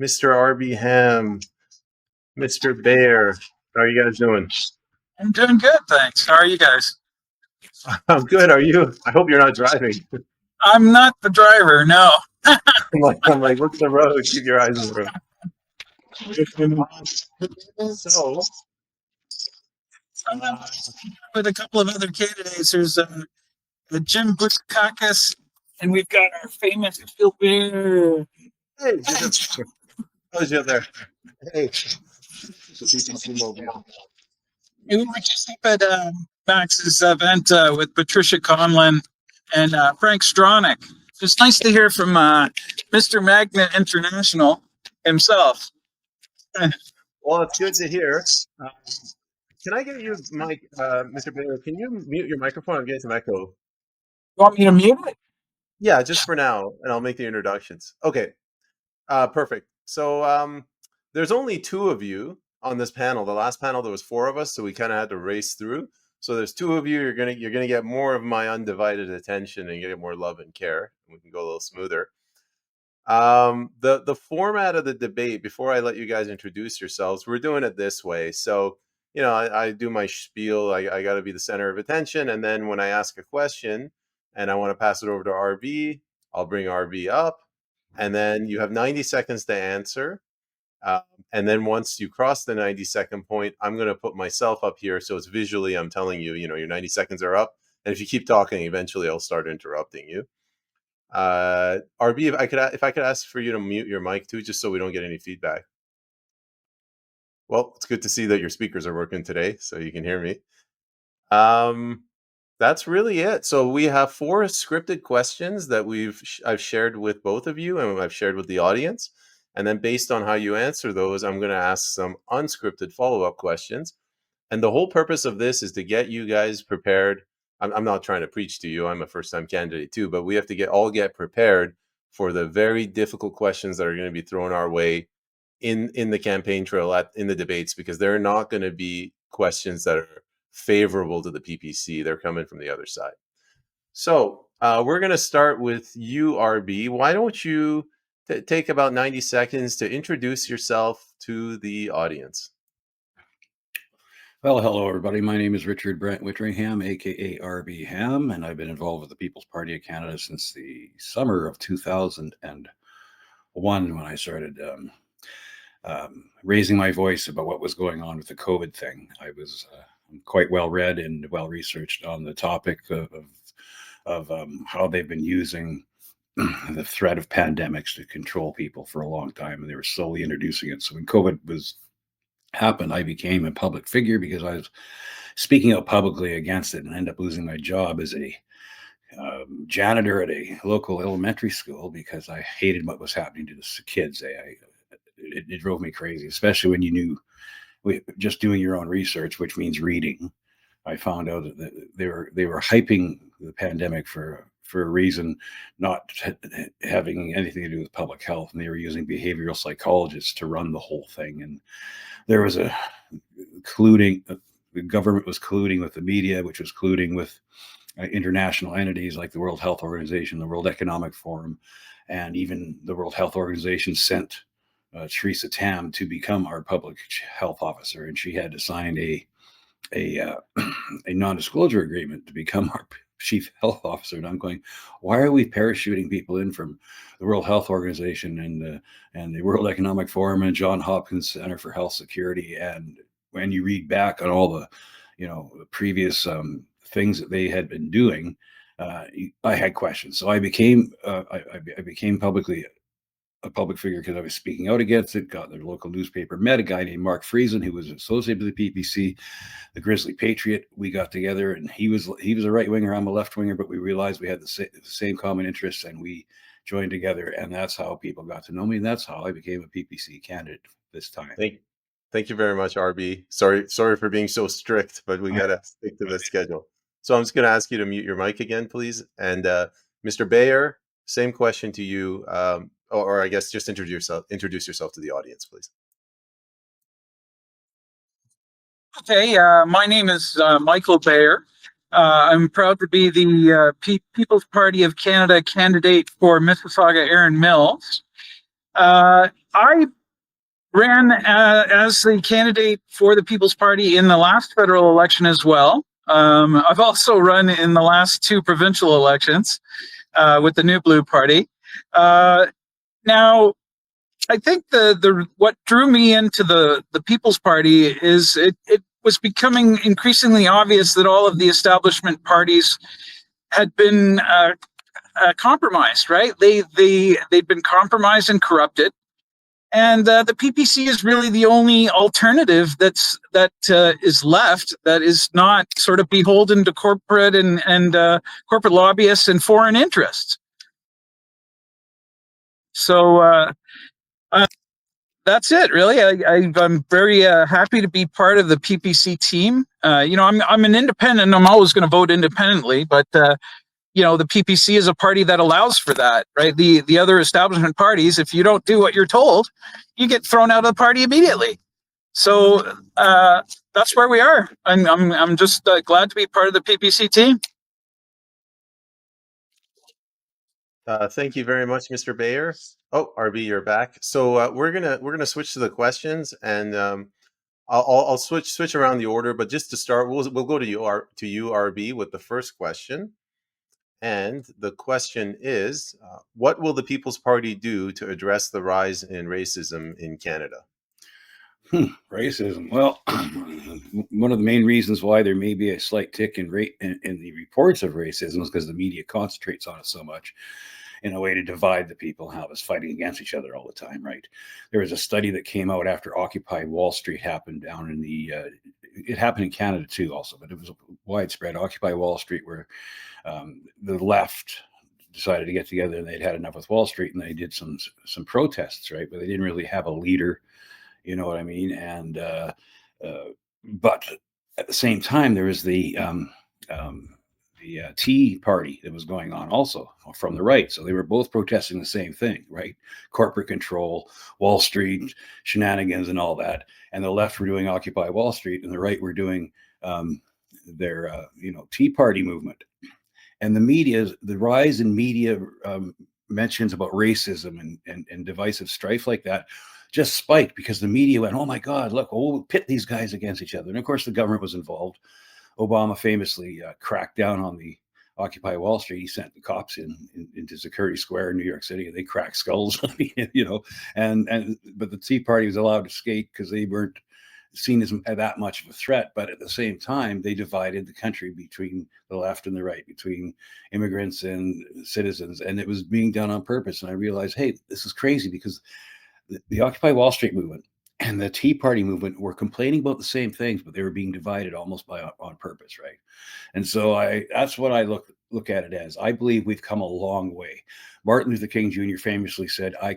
Mr. RB Ham, Mr. Bear. How are you guys doing? I'm doing good, thanks. How are you guys? I'm good. Are you? I hope you're not driving. I'm not the driver, no. I'm like, look at the road. Keep your eyes on the road. So, I'm with a couple of other candidates. There's Jim Butchakakis, and we've got our famous Phil Bear. hey, how's you up there? Hey, the PPC mobile. We were just up at Max's event with Patricia Conlon and Frank Stronach. It's nice to hear from Mr. Magnet International himself. Well, it's good to hear. Can I get you, Mike, Mr. Bear? Can you mute your microphone? I'm getting some echo. You want me to mute it? Yeah, just for now, and I'll make the introductions. Okay, perfect. So there's only two of you on this panel. The last panel there was four of us, so we kind of had to race through. So there's two of you. You're gonna get more of my undivided attention and get more love and care. We can go a little smoother. The format of the debate, before I let you guys introduce yourselves, we're doing it this way. So I do my spiel. I got to be the center of attention, and then when I ask a question and I want to pass it over to RB, I'll bring RB up, and then you have 90 seconds to answer. And then once you cross the 90-second point, I'm going to put myself up here. So it's visually, I'm telling you, your 90 seconds are up. And if you keep talking, eventually I'll start interrupting you. RB, if I could ask for you to mute your mic too, just so we don't get any feedback. Well, it's good to see that your speakers are working today, so you can hear me. That's really it. So we have four scripted questions that I've shared with both of you and I've shared with the audience. And then based on how you answer those, I'm going to ask some unscripted follow-up questions. And the whole purpose of this is to get you guys prepared. I'm not trying to preach to you. I'm a first-time candidate too, but we have to get prepared for the very difficult questions that are going to be thrown our way in the campaign trail in the debates, because they're not going to be questions that are favorable to the PPC. They're coming from the other side. So we're going to start with you, RB. Why don't you take about 90 seconds to introduce yourself to the audience? Well, hello, everybody. My name is Richard Brent Wintringham, aka RB Ham, and I've been involved with the People's Party of Canada since the summer of 2001 when I started raising my voice about what was going on with the COVID thing. I was quite well read and well researched on the topic of how they've been using the threat of pandemics to control people for a long time, and they were slowly introducing it. So when COVID happened, I became a public figure because I was speaking out publicly against it and ended up losing my job as a janitor at a local elementary school because I hated what was happening to the kids. It drove me crazy, especially when you knew, just doing your own research, which means reading. I found out that they were hyping the pandemic for a reason, not having anything to do with public health, and they were using behavioral psychologists to run the whole thing. And there was the government was colluding with the media, which was colluding with international entities like the World Health Organization, the World Economic Forum, and even the World Health Organization sent Theresa Tam to become our public health officer, and she had to sign a non-disclosure agreement to become our chief health officer. And I'm going, why are we parachuting people in from the World Health Organization and the World Economic Forum and Johns Hopkins Center for Health Security? And when you read back on all the previous things that they had been doing, I had questions. So I became publicly a public figure because I was speaking out against it. Got their local newspaper, met a guy named Mark Friesen who was associated with the PPC, the Grizzly Patriot. We got together, and he was a right winger, I'm a left winger, but we realized we had the same common interests, and we joined together, and that's how people got to know me, and that's how I became a PPC candidate this time. Thank you very much, RB. Sorry for being so strict, but we gotta stick to the schedule. So I'm just gonna ask you to mute your mic again, please. And Mr. Bayer, same question to you. Or I guess just introduce yourself to the audience, please. Okay, my name is Michael Bayer. I'm proud to be the People's Party of Canada candidate for Mississauga Erin Mills. I ran as the candidate for the People's Party in the last federal election as well. I've also run in the last 2 provincial elections with the New Blue Party. Now, I think the what drew me into the People's Party is it was becoming increasingly obvious that all of the establishment parties had been compromised. Right? They'd been compromised and corrupted. And the PPC is really the only alternative that is left that is not sort of beholden to corporate and corporate lobbyists and foreign interests. So that's it, really. I'm very happy to be part of the PPC team. I'm an independent. I'm always going to vote independently, but the PPC is a party that allows for that, right? The other establishment parties, if you don't do what you're told, you get thrown out of the party immediately. So that's where we are. I'm just glad to be part of the PPC team. Thank you very much, Mr. Bayer. Oh, RB, you're back. So we're gonna switch to the questions, and I'll switch around the order. But just to start, we'll go to you, RB, with the first question. And the question is, what will the People's Party do to address the rise in racism in Canada? Racism. Well, one of the main reasons why there may be a slight tick in the reports of racism is because the media concentrates on it so much in a way to divide the people, have us fighting against each other all the time, right? There was a study that came out after Occupy Wall Street happened down in it happened in Canada too also, but it was widespread. Occupy Wall Street, where the left decided to get together and they'd had enough with Wall Street, and they did some protests, right? But they didn't really have a leader, you know what I mean? And but at the same time, there was the Tea Party that was going on also from the right. So they were both protesting the same thing, right? Corporate control, Wall Street shenanigans and all that. And the left were doing Occupy Wall Street, and the right were doing their Tea Party movement. And the rise in media mentions about racism and divisive strife like that just spiked, because the media went, oh my God, look, we'll pit these guys against each other. And of course, the government was involved. Obama famously cracked down on the Occupy Wall Street. He sent the cops into Security Square in New York City, and they cracked skulls, but the Tea Party was allowed to skate because they weren't seen as that much of a threat. But at the same time, they divided the country between the left and the right, between immigrants and citizens, and it was being done on purpose. And I realized, hey, this is crazy, because the Occupy Wall Street movement and the Tea Party movement were complaining about the same things, but they were being divided almost on purpose, right? And so that's what I look at it as. I believe we've come a long way. Martin Luther King Jr. famously said, I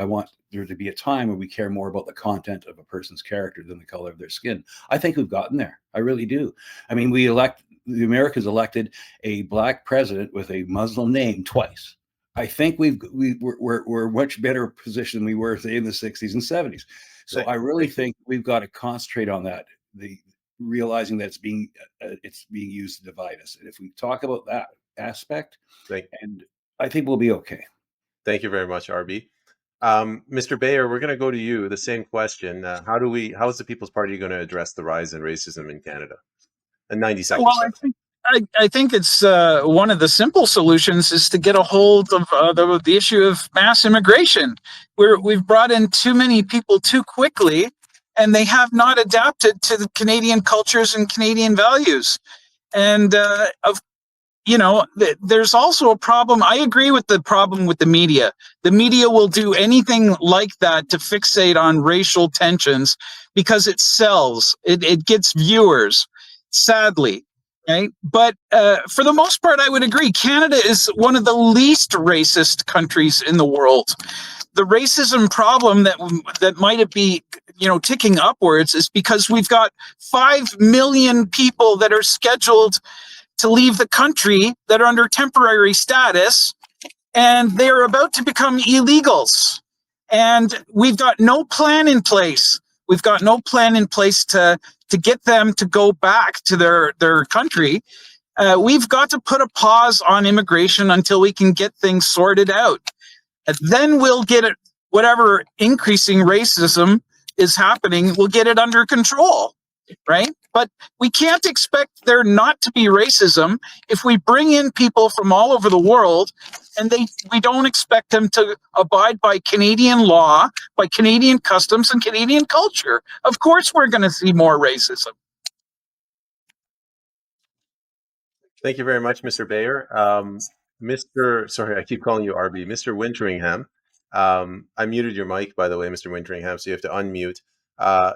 want there to be a time where we care more about the content of a person's character than the color of their skin. I think we've gotten there. I really do. I mean, the Americans elected a black president with a Muslim name twice. I think we're much better position than we were, say, in the 60s and 70s. So I really think we've got to concentrate on that, realizing that it's being used to divide us. And if we talk about that aspect, and I think we'll be okay. Thank you very much, RB. Mr. Bayer, we're going to go to you. The same question. How is the People's Party going to address the rise in racism in Canada? In 90 seconds. Well, I think it's one of the simple solutions is to get a hold of the issue of mass immigration. We've brought in too many people too quickly, and they have not adapted to the Canadian cultures and Canadian values. And there's also a problem. I agree with the problem with the media. The media will do anything like that to fixate on racial tensions because it sells. It gets viewers, sadly. Okay. But for the most part, I would agree. Canada is one of the least racist countries in the world. The racism problem that might be, ticking upwards is because we've got 5 million people that are scheduled to leave the country that are under temporary status, and they're about to become illegals. And we've got no plan in place. We've got no plan in place to get them to go back to their country. We've got to put a pause on immigration until we can get things sorted out. And then we'll whatever increasing racism is happening, we'll get it under control, right? But we can't expect there not to be racism if we bring in people from all over the world and we don't expect them to abide by Canadian law, by Canadian customs and Canadian culture. Of course, we're going to see more racism. Thank you very much, Mr. Bayer. Sorry, I keep calling you RB, Mr. Wintringham. I muted your mic, by the way, Mr. Wintringham, so you have to unmute.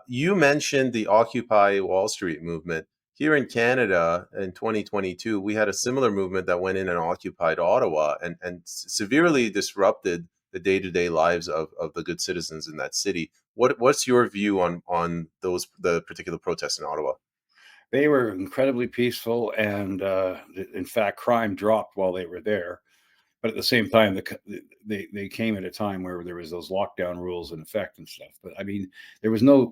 You mentioned the Occupy Wall Street movement. Here in Canada in 2022, we had a similar movement that went in and occupied Ottawa and severely disrupted the day-to-day lives of the good citizens in that city. What's your view on the particular protests in Ottawa? They were incredibly peaceful, and in fact, crime dropped while they were there. But at the same time, they came at a time where there was those lockdown rules in effect and stuff. But I mean, there was no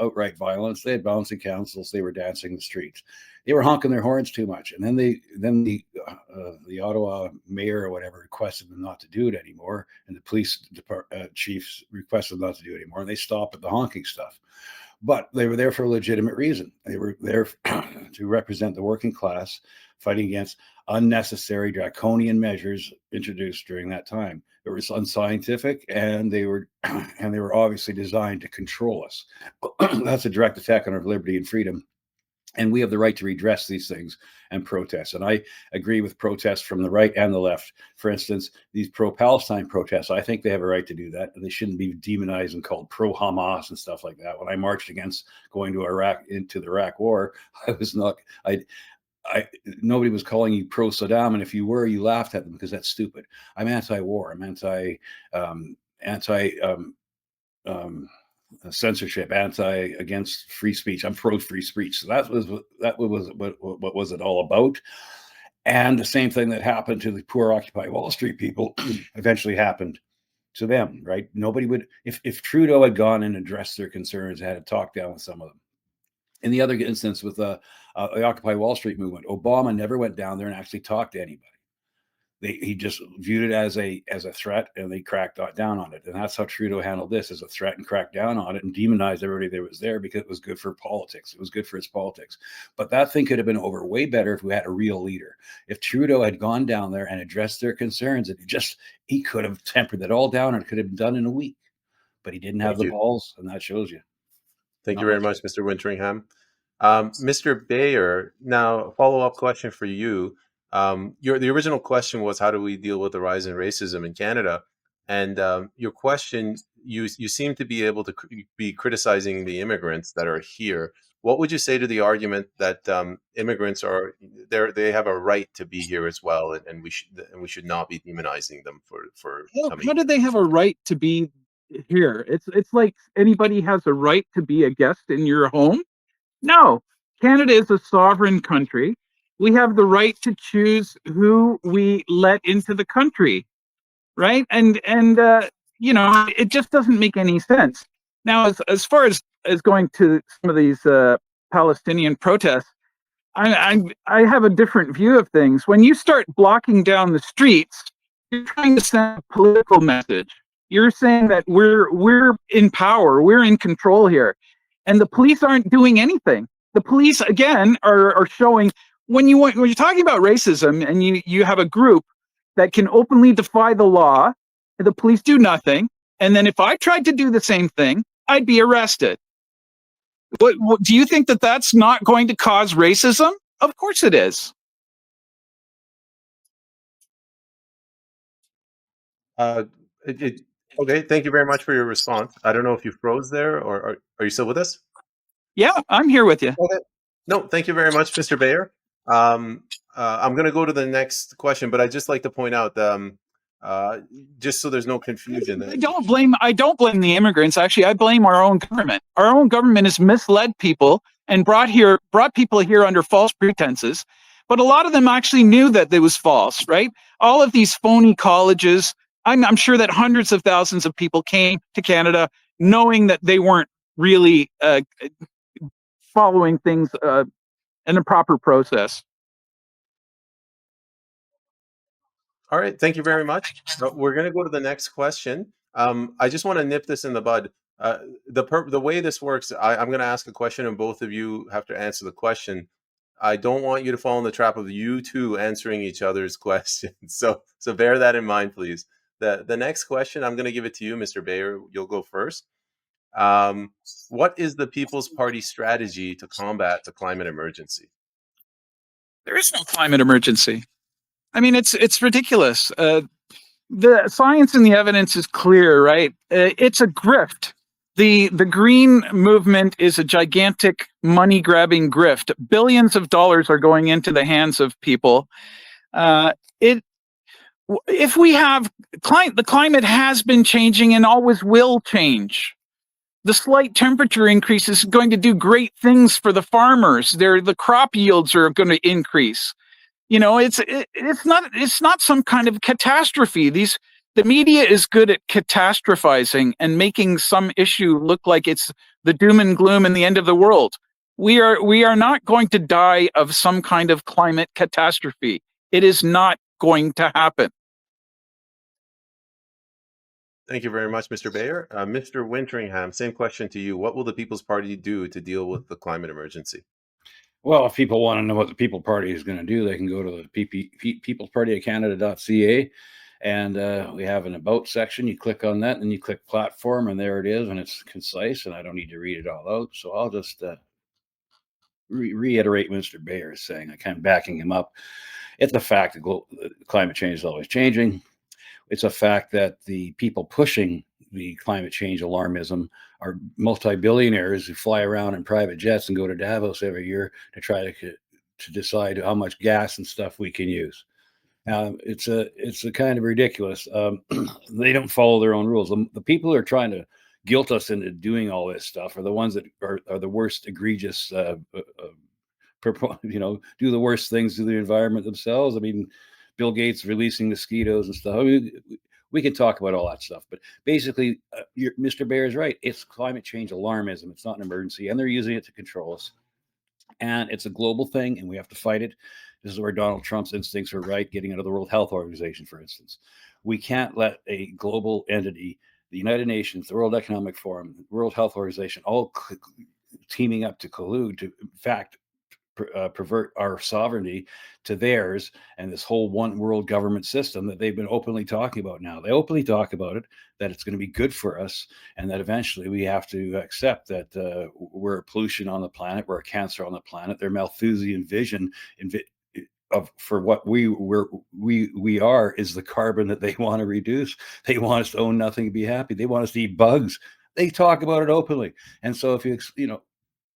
outright violence. They had bouncing councils. They were dancing the streets. They were honking their horns too much. And then the Ottawa mayor or whatever requested them not to do it anymore, and the police chiefs requested them not to do it anymore. And they stopped at the honking stuff. But they were there for a legitimate reason. They were there to represent the working class, fighting against unnecessary draconian measures introduced during that time. It was unscientific, and they were obviously designed to control us. That's a direct attack on our liberty and freedom. And we have the right to redress these things and protest. And I agree with protests from the right and the left. For instance, these pro-Palestine protests, I think they have a right to do that. And they shouldn't be demonized and called pro-Hamas and stuff like that. When I marched against going to Iraq, into the Iraq war, nobody was calling you pro-Saddam. And if you were, you laughed at them because that's stupid. I'm anti-war. I'm censorship, against free speech. I'm pro free speech. So that was what was it all about. And the same thing that happened to the poor Occupy Wall Street people eventually happened to them, right? Nobody would, if Trudeau had gone and addressed their concerns, had a talk down with some of them. In the other instance with the Occupy Wall Street movement, Obama never went down there and actually talked to anybody. He just viewed it as a threat, and they cracked down on it. And that's how Trudeau handled this, as a threat, and cracked down on it and demonized everybody that was there because it was good for politics. It was good for his politics. But that thing could have been over way better if we had a real leader. If Trudeau had gone down there and addressed their concerns, he could have tempered it all down, and it could have been done in a week. But he didn't have the balls, and that shows you. Thank you very much, Mr. Wintringham. Mr. Bayer, now a follow-up question for you. The original question was, how do we deal with the rise in racism in Canada? And your question, you seem to be able to be criticizing the immigrants that are here. What would you say to the argument that immigrants they have a right to be here as well, and we should not be demonizing them for coming? How do they have a right to be here? It's like anybody has a right to be a guest in your home. No, Canada is a sovereign country. We have the right to choose who we let into the country, right? And it just doesn't make any sense. Now, as far as going to some of these Palestinian protests, I have a different view of things. When you start blocking down the streets, you're trying to send a political message. You're saying that we're in power, we're in control here. And the police aren't doing anything. The police, again, are showing, when you're talking about racism and you have a group that can openly defy the law, and the police do nothing, and then if I tried to do the same thing, I'd be arrested. What do you think that that's not going to cause racism? Of course it is. Okay, thank you very much for your response. I don't know if you froze there, or are you still with us? Yeah, I'm here with you. Okay. No, thank you very much, Mr. Bayer. I'm going to go to the next question, but I'd just like to point out, just so there's no confusion. I don't blame the immigrants. Actually, I blame our own government. Our own government has misled people and brought people here under false pretenses. But a lot of them actually knew that it was false, right? All of these phony colleges. I'm sure that hundreds of thousands of people came to Canada knowing that they weren't really following things in a proper process. All right, thank you very much. We're going to go to the next question. I just want to nip this in the bud. The way this works, I'm going to ask a question, and both of you have to answer the question. I don't want you to fall in the trap of you two answering each other's questions. So bear that in mind, please. The next question, I'm going to give it to you, Mr. Bayer. You'll go first. Um, what is the People's Party strategy to combat the climate emergency? There is no climate emergency. I mean, it's ridiculous. The science and the evidence is clear, right? It's a grift. The green movement is a gigantic money grabbing grift. Billions of dollars are going into the hands of people. If we have the climate has been changing and always will change. The slight temperature increase is going to do great things for the farmers. The crop yields are going to increase. You know, it's not some kind of catastrophe. The media is good at catastrophizing and making some issue look like it's the doom and gloom and the end of the world. We are not going to die of some kind of climate catastrophe. It is not going to happen. Thank you very much, Mr. Bayer. Mr. Wintringham, same question to you. What will the People's Party do to deal with the climate emergency? Well, if people want to know what the People Party is going to do, they can go to the peoplespartyofcanada.ca, and we have an About section. You click on that, and you click Platform, and there it is, and it's concise, and I don't need to read it all out. So I'll just reiterate Mr. Bayer is saying. I kind of backing him up. It's a fact that climate change is always changing. It's a fact that the people pushing the climate change alarmism are multi-billionaires who fly around in private jets and go to Davos every year to try to decide how much gas and stuff we can use. It's a kind of ridiculous. They don't follow their own rules. The people who are trying to guilt us into doing all this stuff are the ones that are the worst egregious, do the worst things to the environment themselves. I mean, Bill Gates releasing mosquitoes and stuff. I mean, we can talk about all that stuff, but basically, Mr. Bayer is right. It's climate change alarmism. It's not an emergency, and they're using it to control us. And it's a global thing, and we have to fight it. This is where Donald Trump's instincts are right, getting out of the World Health Organization, for instance. We can't let a global entity, the United Nations, the World Economic Forum, the World Health Organization, all teaming up to collude to, in fact, pervert our sovereignty to theirs, and this whole one world government system that they've been openly talking about now. They openly talk about it, that it's going to be good for us, and that eventually we have to accept that we're a pollution on the planet, we're a cancer on the planet. Their Malthusian vision for what we are is the carbon that they want to reduce. They want us to own nothing and be happy. They want us to eat bugs. They talk about it openly. And so if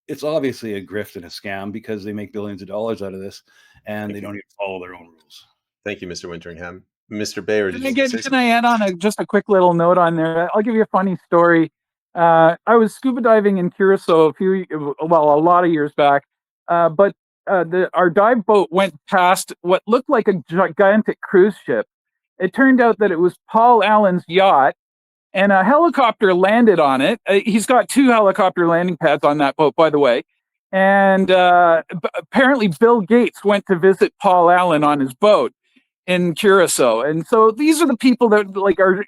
it's obviously a grift and a scam because they make billions of dollars out of this, and they don't even follow their own rules. Thank you, Mr. Wintringham. Mr. Bayer, Can I add on just a quick little note on there? I'll give you a funny story. I was scuba diving in Curacao a lot of years back, but our dive boat went past what looked like a gigantic cruise ship. It turned out that it was Paul Allen's yacht, and a helicopter landed on it. He's got 2 helicopter landing pads on that boat, by the way. And apparently Bill Gates went to visit Paul Allen on his boat in Curacao. And so these are the people that are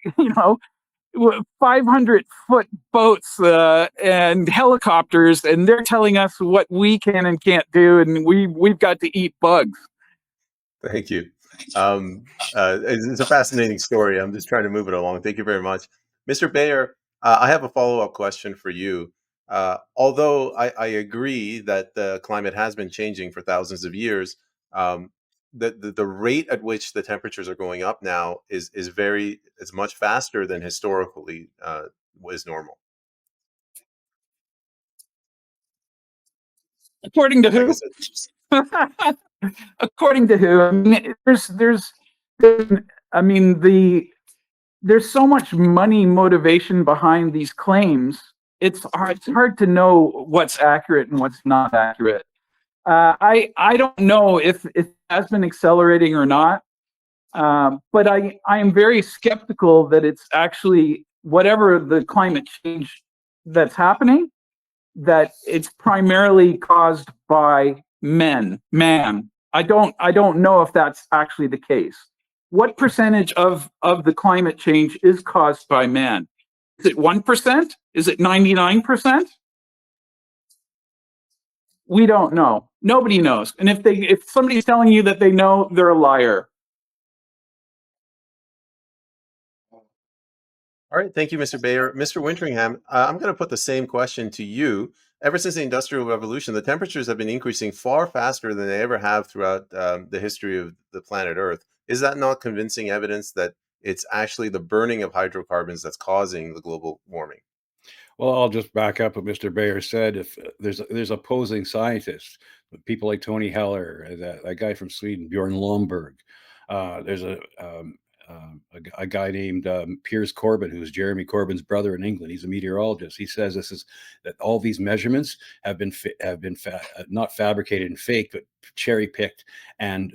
500-foot boats and helicopters, and they're telling us what we can and can't do, and we've got to eat bugs. Thank you. It's a fascinating story. I'm just trying to move it along. Thank you very much. Mr. Bayer, I have a follow-up question for you. Although I agree that the climate has been changing for thousands of years, the rate at which the temperatures are going up now is much faster than historically was normal. According to who? According to who? I mean, there's so much money motivation behind these claims. It's hard to know what's accurate and what's not accurate. I don't know if it has been accelerating or not, but I am very skeptical that it's actually, whatever the climate change that's happening, that it's primarily caused by man. I don't know if that's actually the case. what percentage of the climate change is caused by man? Is it 1%? Is it 99%? We don't know. Nobody knows. And if somebody's telling you that they know, they're a liar. All right, thank you, Mr. Bayer. Mr. Wintringham, I'm going to put the same question to you. Ever since the Industrial Revolution, the temperatures have been increasing far faster than they ever have throughout the history of the planet Earth. Is that not convincing evidence that it's actually the burning of hydrocarbons that's causing the global warming? Well, I'll just back up what Mr. Bayer said. If there's opposing scientists, people like Tony Heller, that guy from Sweden, Bjorn Lomborg. There's a guy named Piers Corbyn, who's Jeremy Corbyn's brother in England. He's a meteorologist. He says that all these measurements have been not fabricated and fake, but cherry picked and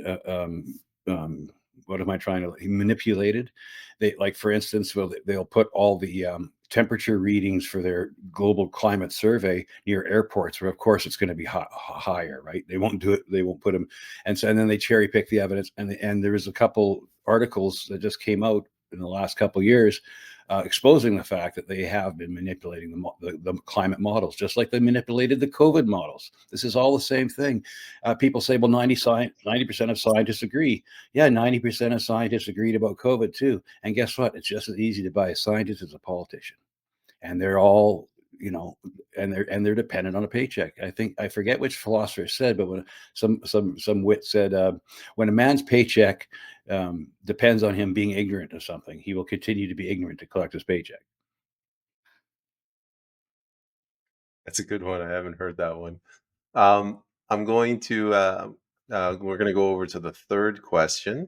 what am I trying to manipulated? They, like, for instance, they'll put all the temperature readings for their global climate survey near airports, where of course it's going to be higher, right? They won't do it. They won't put them, and then they cherry pick the evidence. And there was a couple articles that just came out in the last couple of years exposing the fact that they have been manipulating the climate models, just like they manipulated the COVID models. This is all the same thing. People say, well, 90% of scientists agree. Yeah, 90% of scientists agreed about COVID too. And guess what? It's just as easy to buy a scientist as a politician. And they're all, and they're dependent on a paycheck. I forget which philosopher said, but when some wit said, when a man's paycheck depends on him being ignorant of something, he will continue to be ignorant to collect his paycheck. That's a good one. I haven't heard that one. I'm going to we're going to go over to the third question,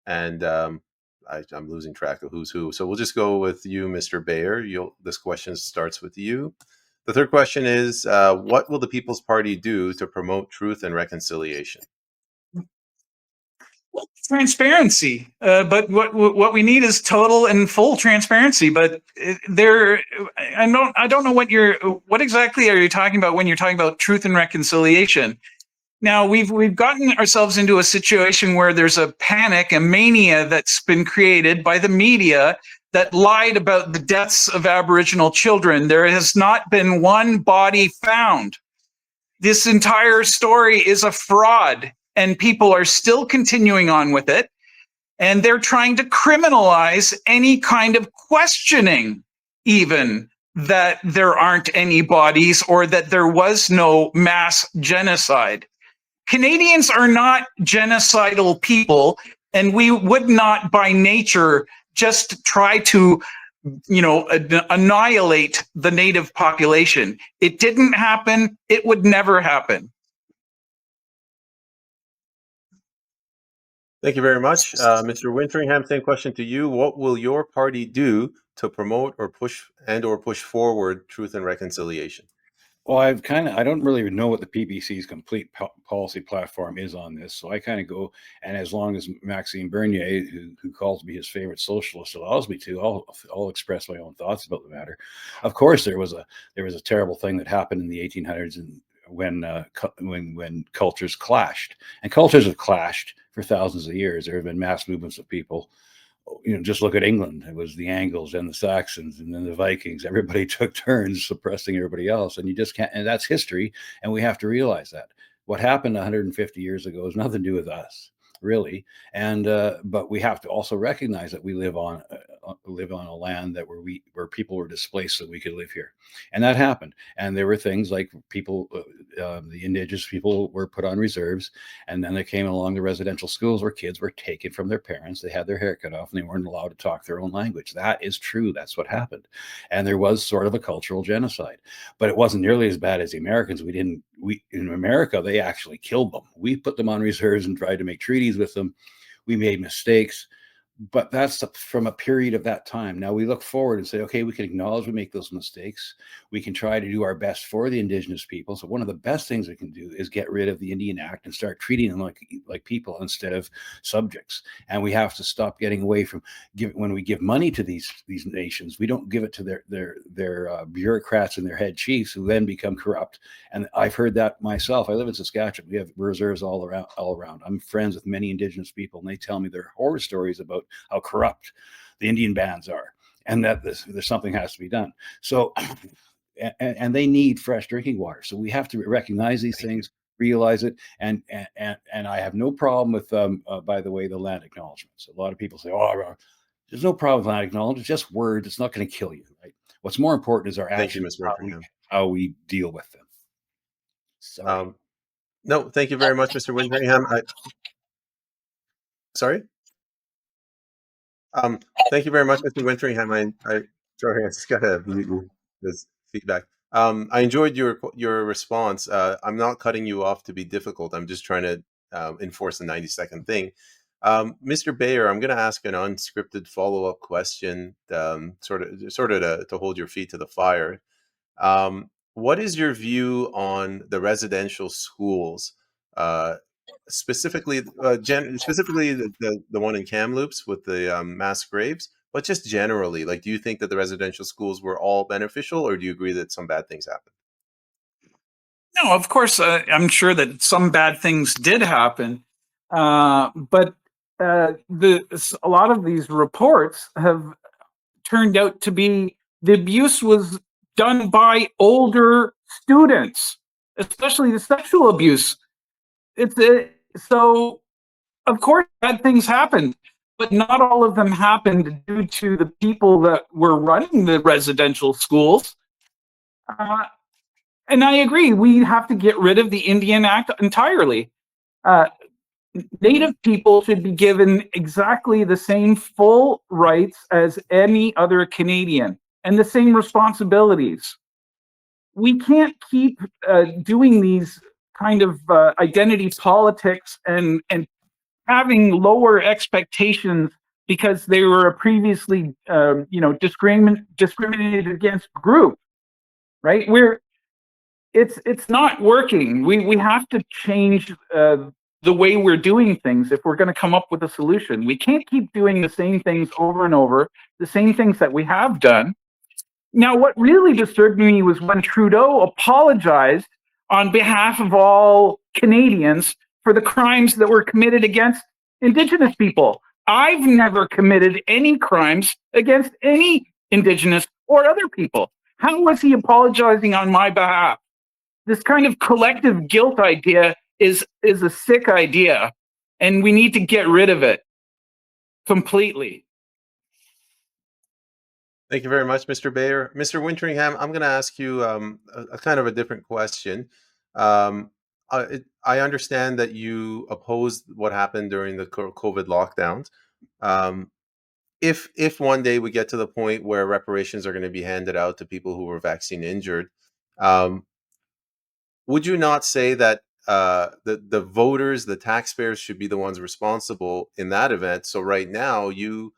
and I'm losing track of who's who. So we'll just go with you, Mr. Bayer. This question starts with you. The third question is, what will the People's Party do to promote truth and reconciliation? Transparency, but what we need is total and full transparency. But I don't know what exactly are you talking about when you're talking about truth and reconciliation. Now we've gotten ourselves into a situation where there's a panic, a mania that's been created by the media that lied about the deaths of Aboriginal children. There has not been one body found. This entire story is a fraud, and people are still continuing on with it. And they're trying to criminalize any kind of questioning, even that there aren't any bodies or that there was no mass genocide. Canadians are not genocidal people, and we would not by nature just try to annihilate the native population. It didn't happen. It would never happen. Thank you very much. Mr. Wintringham, same question to you. What will your party do to promote or push forward truth and reconciliation? Well, I don't really know what the PPC's complete policy platform is on this. So I kind of go, and as long as Maxime Bernier, who calls me his favorite socialist, allows me to, I'll express my own thoughts about the matter. Of course, there was a terrible thing that happened in the 1800s and when cultures clashed, and cultures have clashed for thousands of years. There have been mass movements of people. Just look at England. It was the Angles and the Saxons and then the Vikings. Everybody took turns suppressing everybody else. And you just can't, and that's history. And we have to realize that what happened 150 years ago has nothing to do with us, really. And, but we have to also recognize that we live on a land where people were displaced so we could live here. And that happened. And there were things like people, the indigenous people were put on reserves. And then there came along the residential schools where kids were taken from their parents. They had their hair cut off and they weren't allowed to talk their own language. That is true. That's what happened. And there was sort of a cultural genocide, but it wasn't nearly as bad as the Americans. In America, they actually killed them. We put them on reserves and tried to make treaties with them. We made mistakes. but that's from a period of that time. Now we look forward and say, okay, we can acknowledge we make those mistakes. We can try to do our best for the Indigenous people. So one of the best things we can do is get rid of the Indian Act and start treating them like people instead of subjects. And we have to stop getting away from when we give money to these nations, we don't give it to their bureaucrats and their head chiefs who then become corrupt. And I've heard that myself. I live in Saskatchewan. We have reserves all around. I'm friends with many Indigenous people, and they tell me their horror stories about how corrupt the Indian bands are, and that there's something has to be done. So, and they need fresh drinking water. So we have to recognize these things, realize it, and I have no problem with, by the way, the land acknowledgements. A lot of people say, "Oh, there's no problem with land acknowledgements, just words. It's not going to kill you." Right? What's more important is our actions, how we deal with them. So, no, thank you very much, Mr. Wintringham. Sorry. Thank you very much, Mr. Wintringham. Sorry, I just got this feedback. I enjoyed your response. I'm not cutting you off to be difficult. I'm just trying to enforce the 90-second thing. Mr. Bayer, I'm going to ask an unscripted follow-up question, sort of to hold your feet to the fire. What is your view on the residential schools? Specifically the one in Kamloops with the mass graves, but just generally, like, do you think that the residential schools were all beneficial, or do you agree that some bad things happened? No, of course, I'm sure that some bad things did happen, but a lot of these reports have turned out to be the abuse was done by older students, especially the sexual abuse. So of course bad things happened, but not all of them happened due to the people that were running the residential schools. And I agree, we have to get rid of the Indian Act entirely. Native people should be given exactly the same full rights as any other Canadian and the same responsibilities. We can't keep doing these kind of identity politics and having lower expectations because they were a previously discriminated against group, right? It's not working. We have to change the way we're doing things if we're going to come up with a solution. We can't keep doing the same things over and over, the same things that we have done. Now, what really disturbed me was when Trudeau apologized on behalf of all Canadians for the crimes that were committed against Indigenous people. I've never committed any crimes against any Indigenous or other people. How was he apologizing on my behalf? This kind of collective guilt idea is a sick idea, and we need to get rid of it completely. Thank you very much, Mr. Bayer. Mr. Wintringham, I'm going to ask you a kind of a different question. I understand that you opposed what happened during the COVID lockdowns. If one day we get to the point where reparations are going to be handed out to people who were vaccine injured, would you not say that the voters, the taxpayers, should be the ones responsible in that event? So right now, you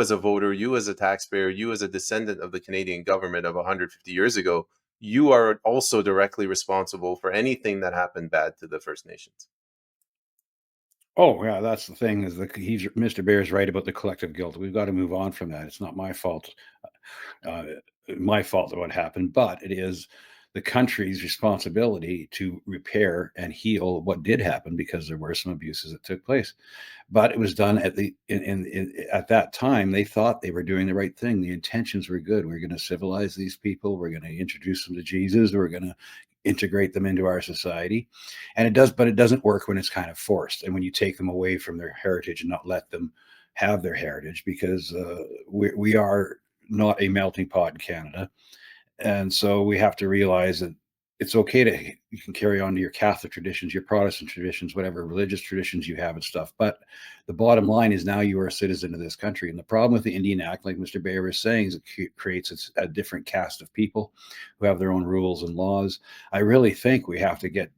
as a voter, you as a taxpayer, you as a descendant of the Canadian government of 150 years ago, you are also directly responsible for anything that happened bad to the First Nations. Oh yeah, that's the thing. Mr. Bayer is right about the collective guilt. We've got to move on from that. It's not my fault. My fault that what happened, but it is the country's responsibility to repair and heal what did happen, because there were some abuses that took place. But it was done at that time. They thought they were doing the right thing. The intentions were good. We're going to civilize these people. We're going to introduce them to Jesus. We're going to integrate them into our society. And it does, but it doesn't work when it's kind of forced, and when you take them away from their heritage and not let them have their heritage, because we are not a melting pot in Canada. And so we have to realize that it's okay to you can carry on to your Catholic traditions, your Protestant traditions, whatever religious traditions you have and stuff. But the bottom line is now you are a citizen of this country. And the problem with the Indian Act, like Mr. Bayer is saying, is it creates a different caste of people who have their own rules and laws. I really think we got to get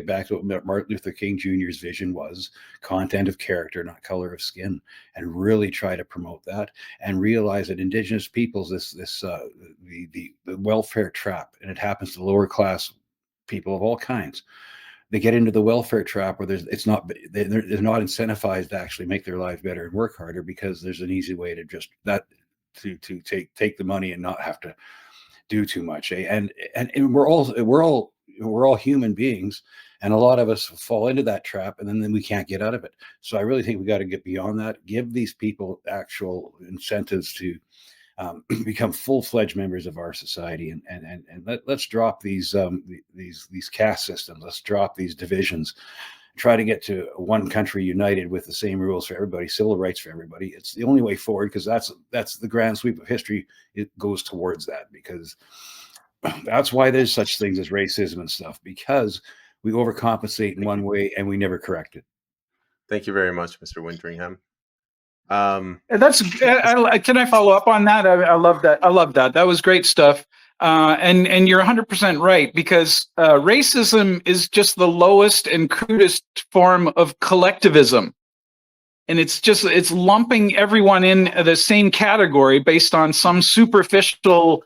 back to what Martin Luther King Jr.'s vision was: content of character, not color of skin, and really try to promote that and realize that Indigenous peoples, the welfare trap, and it happens to lower class people of all kinds. They get into the welfare trap where they're not incentivized to actually make their lives better and work harder, because there's an easy way to just to take the money and not have to do too much. And we're all human beings, and a lot of us fall into that trap, and then we can't get out of it. So I really think we got to get beyond that, give these people actual incentives to become full-fledged members of our society, and let's drop these caste systems. Let's drop these divisions. Try to get to one country united with the same rules for everybody, civil rights for everybody. It's the only way forward, because that's the grand sweep of history. It goes towards that, because that's why there's such things as racism and stuff, because we overcompensate in one way and we never correct it. Thank you very much, Mr. Wintringham. Can I follow up on that? I love that. I love that. That was great stuff. And you're 100% right, because racism is just the lowest and crudest form of collectivism. And it's lumping everyone in the same category based on some superficial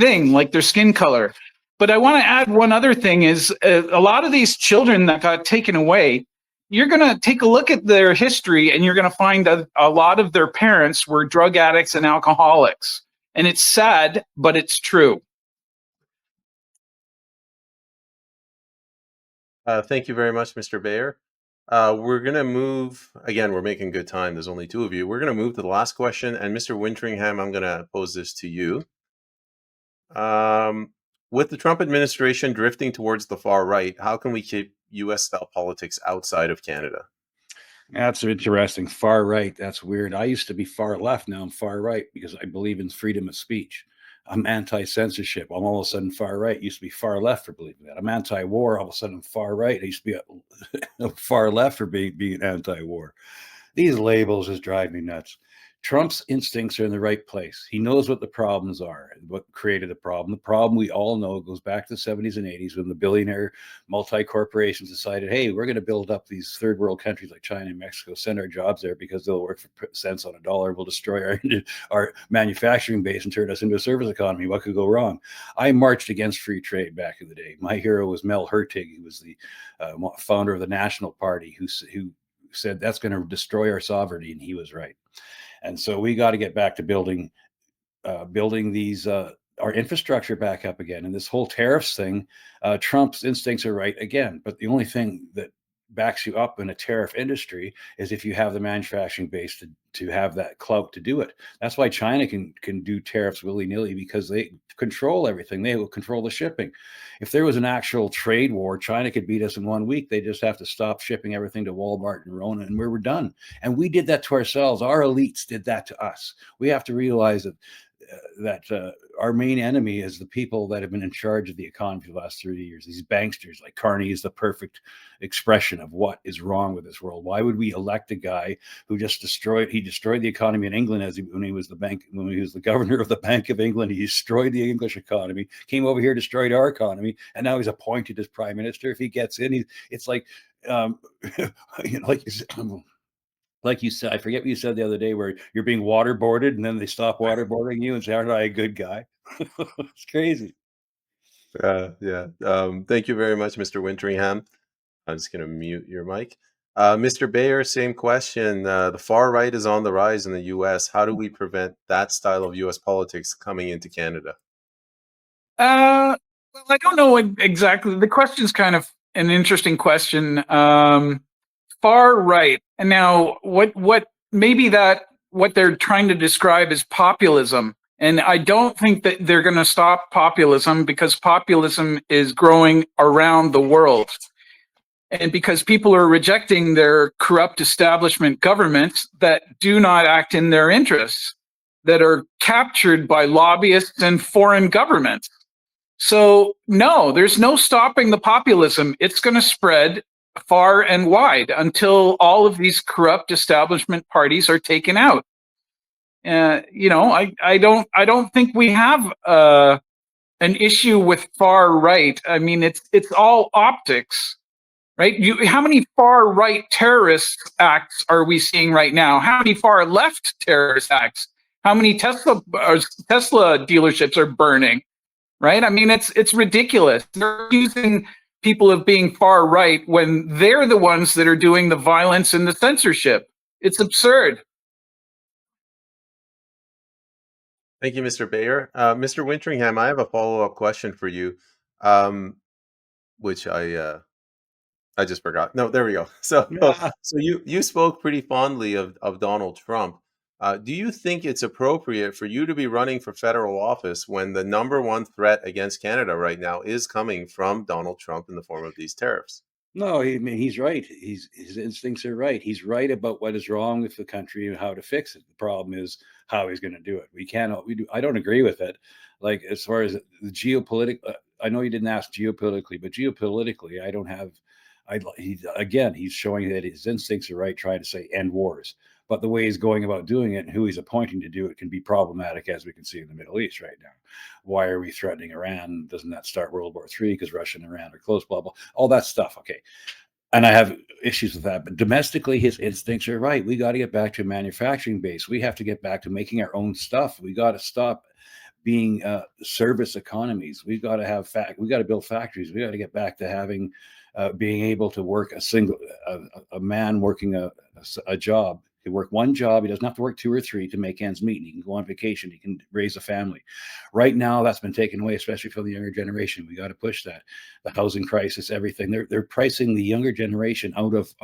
thing like their skin color. But I want to add one other thing is a lot of these children that got taken away, you're going to take a look at their history and you're going to find that a lot of their parents were drug addicts and alcoholics. And it's sad, but it's true. Thank you very much, Mr. Bayer. We're going to move, again, we're making good time. There's only two of you. We're going to move to the last question. And Mr. Wintringham, I'm going to pose this to you. With the Trump administration drifting towards the far right, how can we keep U.S.-style politics outside of Canada? That's interesting. Far right. That's weird. I used to be far left. Now I'm far right because I believe in freedom of speech. I'm anti-censorship. I'm all of a sudden far right. Used to be far left for believing that. I'm anti-war. All of a sudden I'm far right. I used to be far left for being anti-war. These labels just drive me nuts. Trump's instincts are in the right place. He knows what the problems are, what created the problem. The problem, we all know, goes back to the 70s and 80s when the billionaire multi-corporations decided, hey, we're going to build up these third world countries like China and Mexico, send our jobs there because they'll work for cents on a dollar. We'll destroy our manufacturing base and turn us into a service economy. What could go wrong? I marched against free trade back in the day. My hero was Mel Hertig, who was the founder of the National Party, who said that's going to destroy our sovereignty, and he was right. And so we got to get back to building these our infrastructure back up again. And this whole tariffs thing, Trump's instincts are right again. But the only thing that backs you up in a tariff industry is if you have the manufacturing base to have that clout to do it. That's why China can do tariffs willy-nilly, because they control everything. They will control the shipping. If there was an actual trade war, China could beat us in 1 week. They just have to stop shipping everything to Walmart and Rona, and we were done. And we did that to ourselves. Our elites did that to us. We have to realize that our main enemy is the people that have been in charge of the economy for the last 30 years. These banksters, like Carney is the perfect expression of what is wrong with this world. Why would we elect a guy who just destroyed the economy in England when he was the governor of the Bank of England? He destroyed the English economy, came over here, destroyed our economy, and now he's appointed as prime minister. If he gets in, it's like, like you said, I forget what you said the other day, where you're being waterboarded and then they stop waterboarding you and say, aren't I a good guy? It's crazy. Yeah. Thank you very much, Mr. Wintringham. I'm just going to mute your mic. Mr. Bayer, same question. The far right is on the rise in the U.S. How do we prevent that style of U.S. politics coming into Canada? Well, I don't know exactly. The question's kind of an interesting question. Far right. And now what they're trying to describe is populism. And I don't think that they're going to stop populism, because populism is growing around the world. And because people are rejecting their corrupt establishment governments that do not act in their interests, that are captured by lobbyists and foreign governments. So no, there's no stopping the populism. It's going to spread far and wide until all of these corrupt establishment parties are taken out. I don't think we have an issue with far right. I mean, it's all optics, right? How many far right terrorist acts are we seeing right now? How many far left terrorist acts? How many Tesla dealerships are burning? Right? I mean, it's ridiculous. They're accusing people of being far right when they're the ones that are doing the violence and the censorship. It's absurd. Thank you, Mr. Bayer. Mr. Wintringham, I have a follow-up question for you, which I just forgot. No, there we go. So, Yeah. so you spoke pretty fondly of Donald Trump. Do you think it's appropriate for you to be running for federal office when the number one threat against Canada right now is coming from Donald Trump in the form of these tariffs? No, I mean, he's right. His instincts are right. He's right about what is wrong with the country and how to fix it. The problem is how he's going to do it. I don't agree with it. Like, as far as the geopolitical, I know you didn't ask geopolitically, but geopolitically, I don't have. He's showing that his instincts are right, trying to say end wars. But the way he's going about doing it and who he's appointing to do it can be problematic, as we can see in the Middle East right now. Why are we threatening Iran? Doesn't that start World War III because Russia and Iran are close, blah, blah, all that stuff. Okay. And I have issues with that. But domestically, his instincts are right. We got to get back to a manufacturing base. We have to get back to making our own stuff. We got to stop being service economies. We've got to we got to build factories. We got to get back to having being able to work a man working a job. He work one job. He doesn't have to work two or three to make ends meet. He can go on vacation. He can raise a family. Right now, that's been taken away, especially from the younger generation. We got to push that. The housing crisis, everything. They're pricing the younger generation out of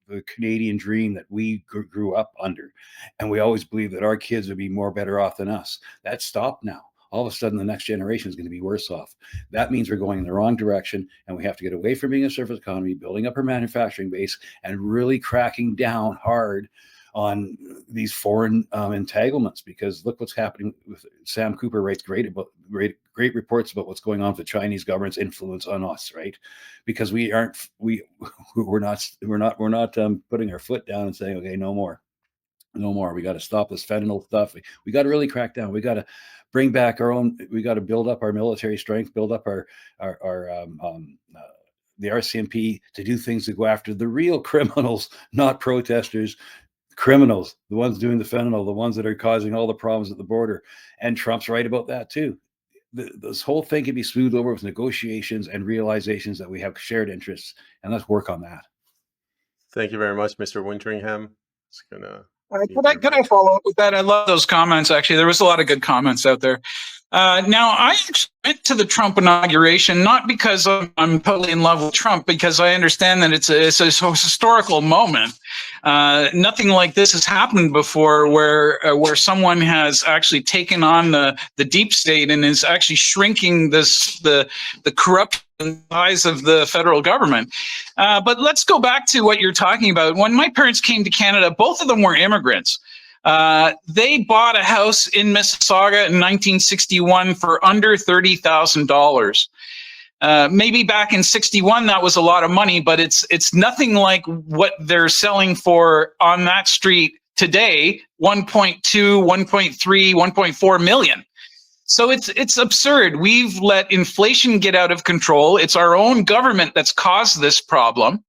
the Canadian dream that we grew up under. And we always believe that our kids would be better off than us. That's stopped now. All of a sudden, the next generation is going to be worse off. That means we're going in the wrong direction, and we have to get away from being a service economy, building up our manufacturing base, and really cracking down hard on these foreign entanglements. Because look what's happening with Sam Cooper writes great reports about what's going on with the Chinese government's influence on us, right? Because we're not putting our foot down and saying, okay, no more. We got to stop this fentanyl stuff. We got to really crack down. We got to bring back our own. We got to build up our military strength, build up the RCMP to do things to go after the real criminals, not protesters. Criminals, the ones doing the fentanyl, the ones that are causing all the problems at the border. And Trump's right about that too. This whole thing can be smoothed over with negotiations and realizations that we have shared interests, and let's work on that. Thank you very much, Mr. Wintringham. It's gonna. Could I follow up with that? I love those comments. Actually, there was a lot of good comments out there. Now, I actually went to the Trump inauguration not because I'm totally in love with Trump, because I understand that it's a historical moment. Nothing like this has happened before, where someone has actually taken on the deep state and is actually shrinking the corrupt size of the federal government. But let's go back to what you're talking about. When my parents came to Canada, both of them were immigrants. They bought a house in Mississauga in 1961 for under $30,000. Maybe back in 61, that was a lot of money, but it's nothing like what they're selling for on that street today, 1.2, 1.3, 1.4 million. So it's absurd. We've let inflation get out of control. It's our own government that's caused this problem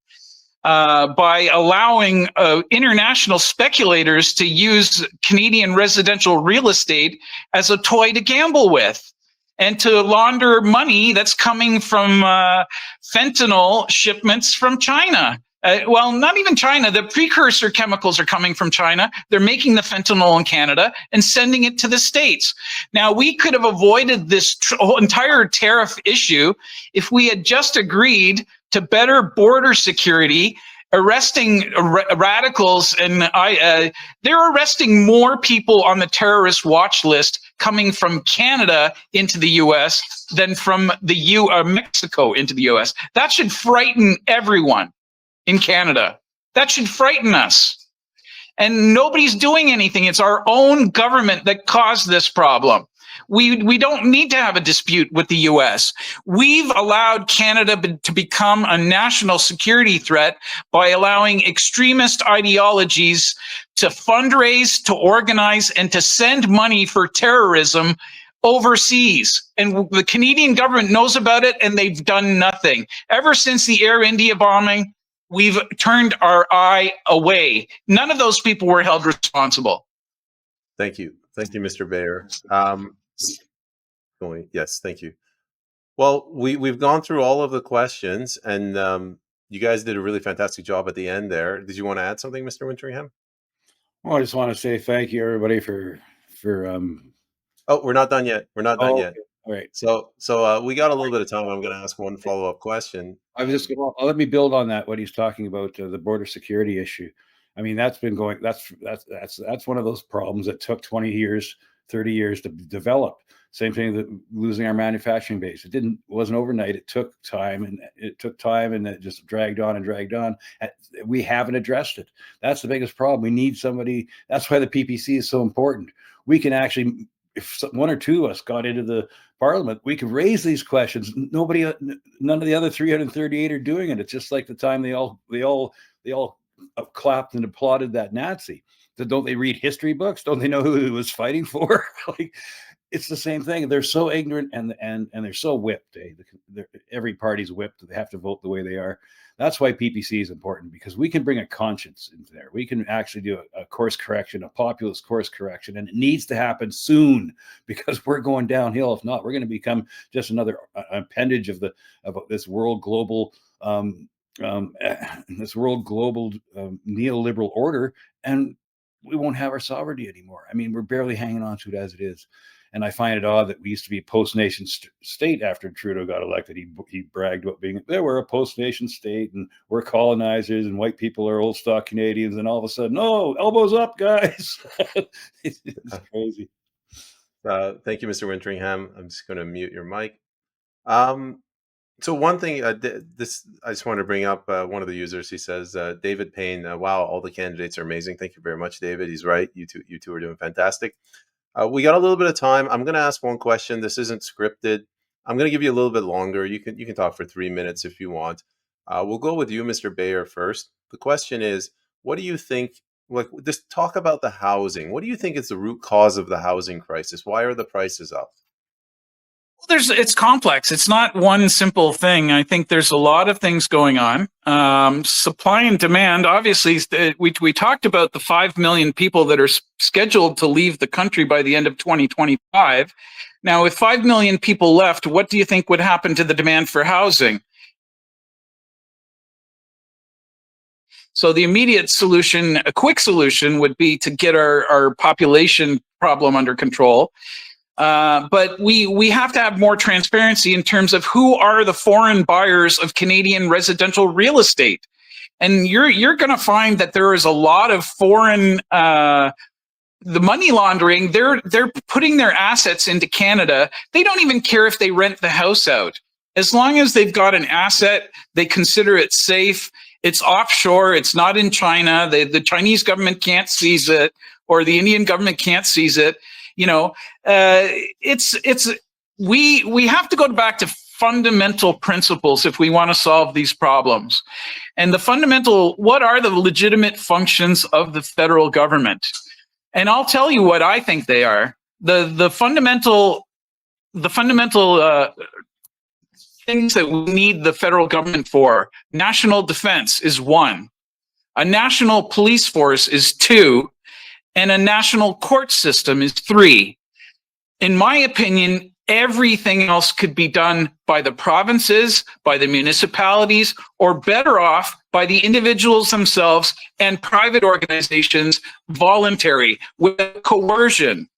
by allowing international speculators to use Canadian residential real estate as a toy to gamble with and to launder money that's coming from fentanyl shipments from China. Well, not even China. The precursor chemicals are coming from China. They're making the fentanyl in Canada and sending it to the States. Now, we could have avoided this entire tariff issue if we had just agreed to better border security, arresting radicals. And they're arresting more people on the terrorist watch list coming from Canada into the U.S. than from Mexico into the U.S. That should frighten everyone in Canada. That should frighten us. And nobody's doing anything. It's our own government that caused this problem. We don't need to have a dispute with the US. We've allowed Canada to become a national security threat by allowing extremist ideologies to fundraise, to organize, and to send money for terrorism overseas. And the Canadian government knows about it, and they've done nothing. Ever since the Air India bombing, we've turned our eye away. None of those people were held responsible. Thank you, Mr. Bayer. Yes, thank you. Well, we've gone through all of the questions, and you guys did a really fantastic job at the end there. Did you want to add something, Mr. Wintringham? Well, I just want to say thank you, everybody, for Oh, we're not done yet. We're not done yet. Okay. All right. So we got a little bit of time. I'm going to ask one follow-up question. I was just going to let me build on that. What he's talking about, the border security issue. I mean, that's been going. That's one of those problems that took 20 years, 30 years to develop. Same thing that losing our manufacturing base. It wasn't overnight. It took time, and it just dragged on and dragged on. We haven't addressed it. That's the biggest problem. We need somebody. That's why the PPC is so important. We can actually, if one or two of us got into the parliament, we could raise these questions. None of the other 338 are doing it. It's just like the time they all clapped and applauded that Nazi. Don't they read history books? Don't they know who he was fighting for? Like, it's the same thing. They're so ignorant and they're so whipped. Every party's whipped. They have to vote the way they are. That's why PPC is important, because we can bring a conscience into there. We can actually do a course correction, a populist course correction, and it needs to happen soon, because we're going downhill. If not, we're going to become just another appendage of this world global neoliberal order, and we won't have our sovereignty anymore. I mean, we're barely hanging on to it as it is. And I find it odd that we used to be a post-nation state after Trudeau got elected. He bragged about we're a post-nation state and we're colonizers and white people are old stock Canadians. And all of a sudden, no, elbows up, guys. It's crazy. Thank you, Mr. Wintringham. I'm just going to mute your mic. So one thing, I just want to bring up one of the users. He says, David Payne, wow, all the candidates are amazing. Thank you very much, David. He's right. You two are doing fantastic. We got a little bit of time. I'm going to ask one question. This isn't scripted. I'm going to give you a little bit longer. You can talk for 3 minutes if you want. We'll go with you, Mr. Bayer, first. The question is, what do you think? Like, just talk about the housing. What do you think is the root cause of the housing crisis? Why are the prices up? Well, it's complex. It's not one simple thing. I think there's a lot of things going on. Supply and demand, obviously, we talked about the 5 million people that are scheduled to leave the country by the end of 2025. Now, with 5 million people left, what do you think would happen to the demand for housing? So the immediate solution, a quick solution, would be to get our population problem under control. But we have to have more transparency in terms of who are the foreign buyers of Canadian residential real estate. And you're going to find that there is a lot of foreign, the money laundering, they're putting their assets into Canada. They don't even care if they rent the house out. As long as they've got an asset, they consider it safe. It's offshore. It's not in China. The Chinese government can't seize it, or the Indian government can't seize it. You know, we have to go back to fundamental principles if we want to solve these problems. And what are the legitimate functions of the federal government? And I'll tell you what I think they are. The fundamental things that we need the federal government for: national defense is 1, a national police force is 2, and a national court system is 3. In my opinion, everything else could be done by the provinces, by the municipalities, or better off by the individuals themselves and private organizations, voluntary, with coercion,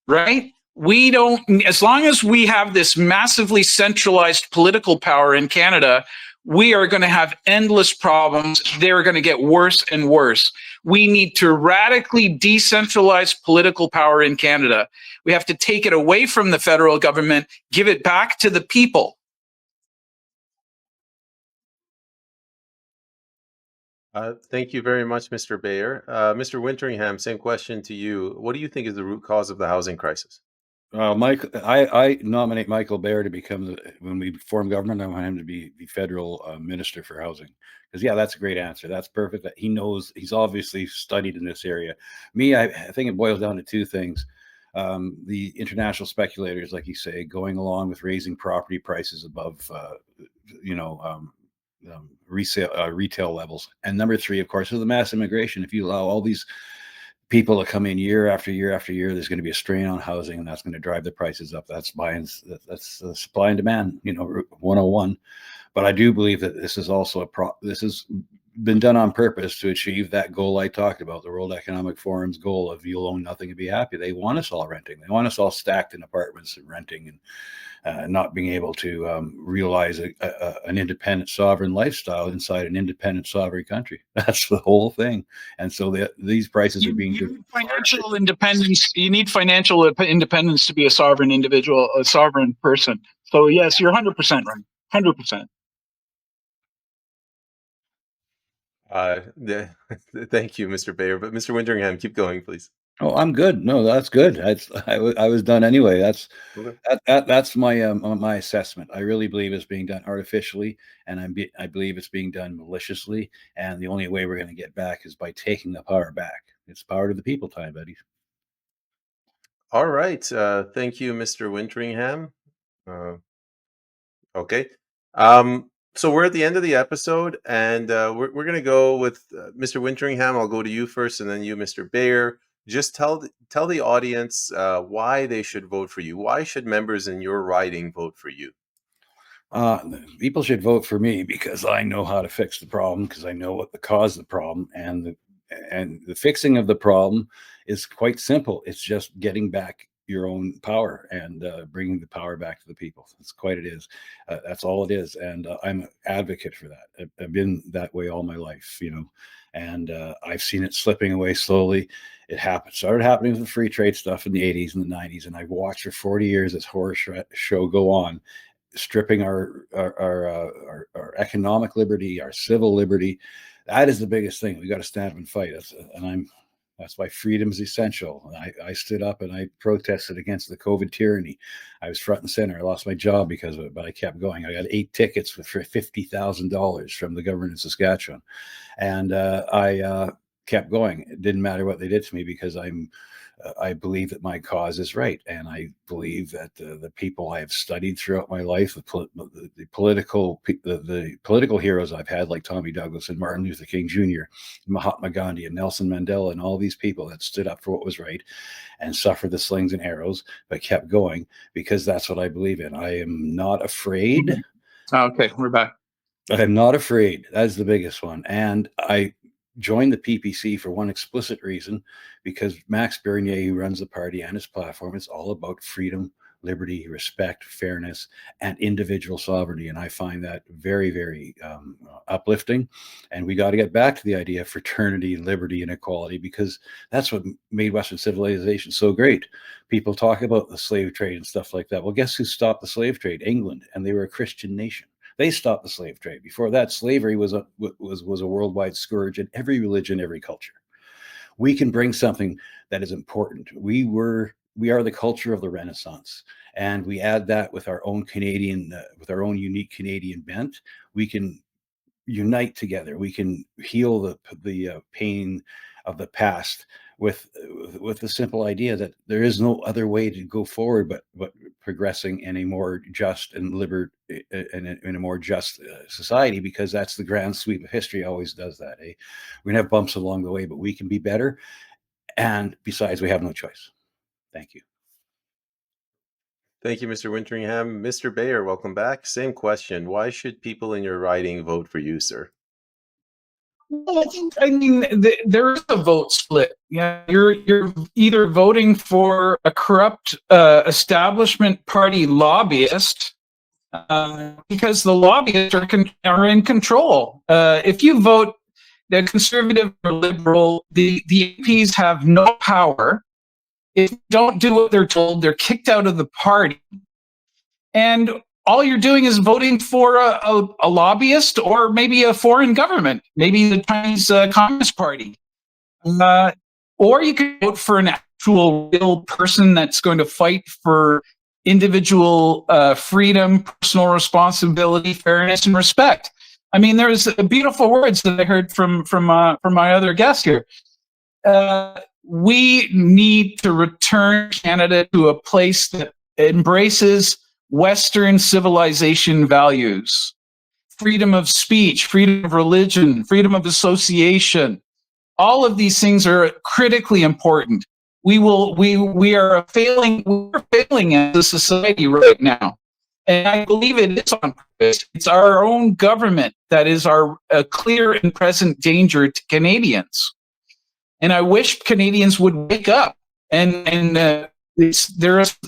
right? We don't, as long as we have this massively centralized political power in Canada, we are going to have endless problems. They're going to get worse and worse. We need to radically decentralize political power in Canada. We have to take it away from the federal government, give it back to the people. Thank you very much, Mr. Bayer. Mr. Wintringham, same question to you. What do you think is the root cause of the housing crisis? Mike, I nominate Michael Baer to become when we form government. I want him to be the federal minister for housing. Because that's a great answer. That's perfect. He knows. He's obviously studied in this area. Me, I think it boils down to two things: the international speculators, like you say, going along with raising property prices above, retail levels, and number three, of course, is the mass immigration. If you allow all these people that come in year after year after year, there's going to be a strain on housing, and that's going to drive the prices up. That's supply and demand, 101. But I do believe that this is also this has been done on purpose to achieve that goal I talked about, the World Economic Forum's goal of you'll own nothing and be happy. They want us all renting. They want us all stacked in apartments and renting, and not being able to realize an independent sovereign lifestyle inside an independent sovereign country. That's the whole thing. And so these prices are being need financial independence. You need financial independence to be a sovereign individual, a sovereign person. So yes, you're 100% right. 100%. Thank you, Mr. Bayer. But Mr. Wintringham, keep going, please. Oh, I'm good. No, that's good. I was done anyway. That's Okay. that's my my assessment. I really believe it's being done artificially, and I believe it's being done maliciously. And the only way we're going to get back is by taking the power back. It's power to the people time, buddies. All right. Thank you, Mr. Wintringham. Okay. So we're at the end of the episode, and we're going to go with Mr. Wintringham. I'll go to you first, and then you, Mr. Bayer. Just tell the audience why they should vote for you. Why should members in your riding vote for you? People should vote for me because I know how to fix the problem, because I know what the cause of the problem, and the fixing of the problem is quite simple. It's just getting back your own power and bringing the power back to the people. That's quite it is. That's all it is. And I'm an advocate for that. I've been that way all my life, and I've seen it slipping away slowly. It started happening with the free trade stuff in the 80s and the 90s. And I've watched for 40 years this horror show go on, stripping our economic liberty, our civil liberty. That is the biggest thing. We got to stand up and fight. That's why freedom is essential. I stood up and I protested against the COVID tyranny. I was front and center. I lost my job because of it, but I kept going. I got 8 tickets for $50,000 from the government in Saskatchewan. And I kept going. It didn't matter what they did to me, because I believe that my cause is right. And I believe that the people I have studied throughout my life, the political heroes I've had, like Tommy Douglas and Martin Luther King Jr., Mahatma Gandhi and Nelson Mandela, and all these people that stood up for what was right and suffered the slings and arrows, but kept going, because that's what I believe in. I am not afraid. Okay, we're back. I'm not afraid. That's the biggest one. And I joined the PPC for one explicit reason, because Max Bernier, who runs the party and his platform, is all about freedom, liberty, respect, fairness, and individual sovereignty. And I find that very, very uplifting. And we got to get back to the idea of fraternity, liberty, and equality, because that's what made Western civilization so great. People talk about the slave trade and stuff like that. Well, guess who stopped the slave trade? England. And they were a Christian nation. They stopped the slave trade. Before that, slavery was a worldwide scourge in every religion, every culture. We can bring something that is important. We are the culture of the Renaissance, and we add that with our own unique Canadian bent. We can unite together. We can heal the pain of the past with the simple idea that there is no other way to go forward but progressing in a more just and in a more just society, because that's the grand sweep of history always does that. We're gonna have bumps along the way, but we can be better. And besides, we have no choice. Thank you. Thank you, Mr. Wintringham. Mr. Bayer, welcome back. Same question. Why should people in your riding vote for you, sir? Well, I mean, there is a vote split. Yeah, you're either voting for a corrupt establishment party lobbyist, because the lobbyists are in control. If you vote the conservative or liberal, the MPs have no power. If you don't do what they're told, they're kicked out of the party. And all you're doing is voting for a lobbyist, or maybe a foreign government, maybe the Chinese Communist Party. Or you can vote for an actual real person that's going to fight for individual freedom, personal responsibility, fairness, and respect. I mean, there's beautiful words that I heard from my other guest here. We need to return Canada to a place that embraces Western civilization values. Freedom of speech, freedom of religion, freedom of association. All of these things are critically important. We're failing as a society right now. And I believe it is on purpose. It's our own government that is our clear and present danger to Canadians. And I wish Canadians would wake up. It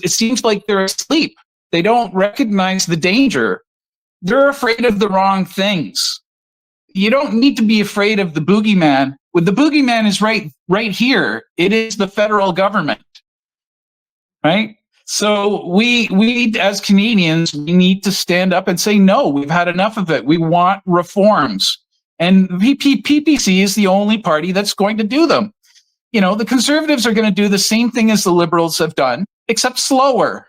seems like they're asleep. They don't recognize the danger. They're afraid of the wrong things. You don't need to be afraid of the boogeyman. Well, the boogeyman is right here. It is the federal government, right? So we as Canadians, we need to stand up and say, no, we've had enough of it. We want reforms. And PPC is the only party that's going to do them. You know, the Conservatives are going to do the same thing as the Liberals have done, except slower,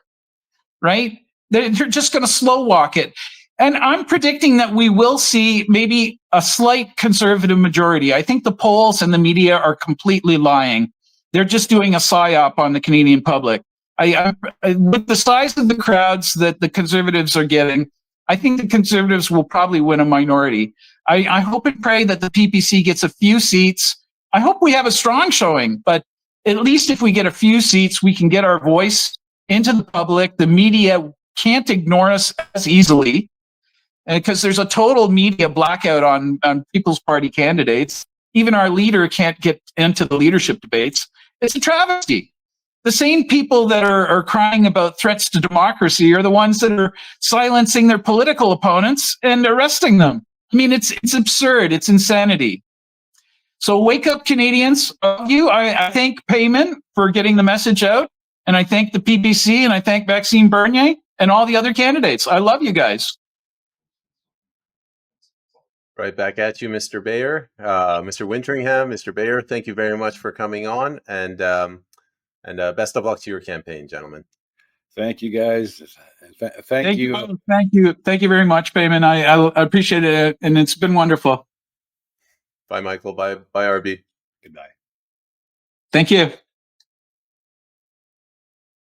right? They're just going to slow walk it. And I'm predicting that we will see maybe a slight Conservative majority. I think the polls and the media are completely lying. They're just doing a psyop on the Canadian public. With the size of the crowds that the Conservatives are getting, I think the Conservatives will probably win a minority. I hope and pray that the PPC gets a few seats. I hope we have a strong showing, but at least if we get a few seats, we can get our voice into the public. The media can't ignore us as easily, because there's a total media blackout on People's Party candidates. Even our leader can't get into the leadership debates. It's a travesty. The same people that are crying about threats to democracy are the ones that are silencing their political opponents and arresting them. I mean, it's absurd. It's insanity. So wake up, Canadians. I thank Peyman for getting the message out, and I thank the PPC, and I thank Maxime Bernier and all the other candidates. I love you guys. Right back at you, Mr. Bayer. Mr. Wintringham, Mr. Bayer, thank you very much for coming on, and best of luck to your campaign, gentlemen. Thank you, guys. Thank you. Thank you very much, Peyman. I appreciate it, and it's been wonderful. Bye, Michael. Bye, RB. Goodbye. Thank you.